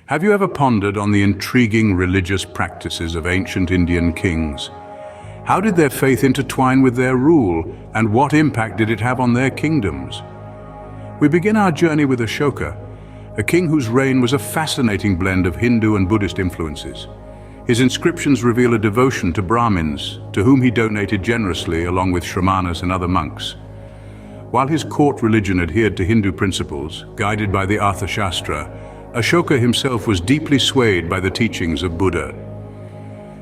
Have you ever pondered on the intriguing religious practices of ancient Indian kings? How did their faith intertwine with their rule, and what impact did it have on their kingdoms? We begin our journey with Ashoka, a king whose reign was a fascinating blend of Hindu and Buddhist influences. His inscriptions reveal a devotion to Brahmins, to whom he donated generously along with Shramanas and other monks. While his court religion adhered to Hindu principles, guided by the Arthashastra, Ashoka himself was deeply swayed by the teachings of Buddha.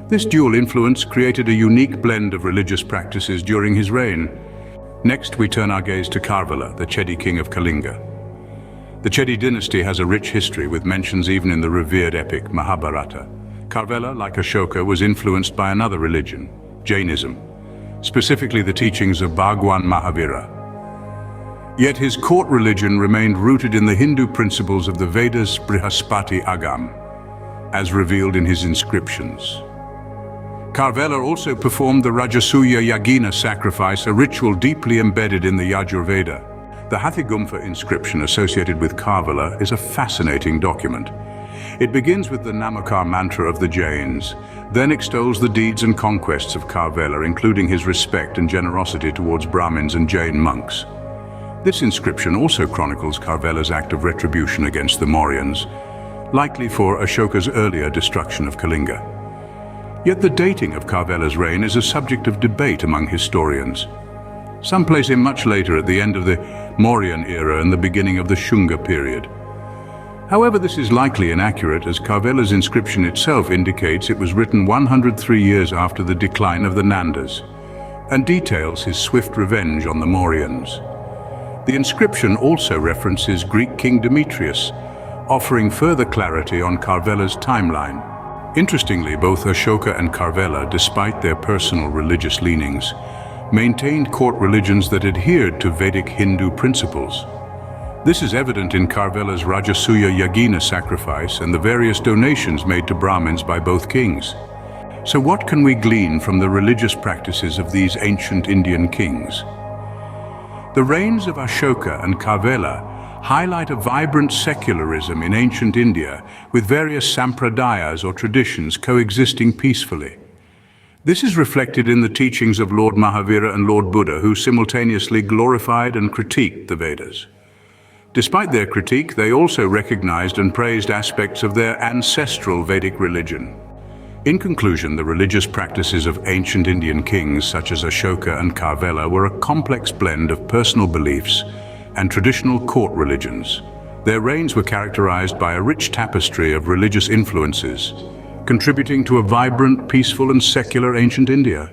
This dual influence created a unique blend of religious practices during his reign. Next, we turn our gaze to Kharvala, the Chedi king of Kalinga. The Chedi dynasty has a rich history with mentions even in the revered epic Mahabharata. Kharvala, like Ashoka, was influenced by another religion, Jainism, specifically the teachings of Bhagwan Mahavira. Yet his court religion remained rooted in the Hindu principles of the Vedas Brihaspati Agam, as revealed in his inscriptions. Kharvala also performed the Rajasuya Yagina sacrifice, a ritual deeply embedded in the Yajurveda. The Hathigumpha inscription associated with Kharvala is a fascinating document. It begins with the Namakar mantra of the Jains, then extols the deeds and conquests of Kharvala, including his respect and generosity towards Brahmins and Jain monks. This inscription also chronicles Kharvala's act of retribution against the Mauryans, likely for Ashoka's earlier destruction of Kalinga. Yet the dating of Kharvala's reign is a subject of debate among historians. Some place him much later, at the end of the Mauryan era and the beginning of the Shunga period. However, this is likely inaccurate, as Kharvala's inscription itself indicates it was written 103 years after the decline of the Nandas, and details his swift revenge on the Mauryans. The inscription also references Greek King Demetrius, offering further clarity on Kharvala's timeline. Interestingly, both Ashoka and Kharvala, despite their personal religious leanings, maintained court religions that adhered to Vedic Hindu principles. This is evident in Kharvala's Rajasuya Yagina sacrifice and the various donations made to Brahmins by both kings. So what can we glean from the religious practices of these ancient Indian kings? The reigns of Ashoka and Kharvala highlight a vibrant secularism in ancient India, with various sampradayas or traditions coexisting peacefully. This is reflected in the teachings of Lord Mahavira and Lord Buddha, who simultaneously glorified and critiqued the Vedas. Despite their critique, they also recognized and praised aspects of their ancestral Vedic religion. In conclusion, the religious practices of ancient Indian kings such as Ashoka and Kharvala were a complex blend of personal beliefs and traditional court religions. Their reigns were characterized by a rich tapestry of religious influences, contributing to a vibrant, peaceful and secular ancient India.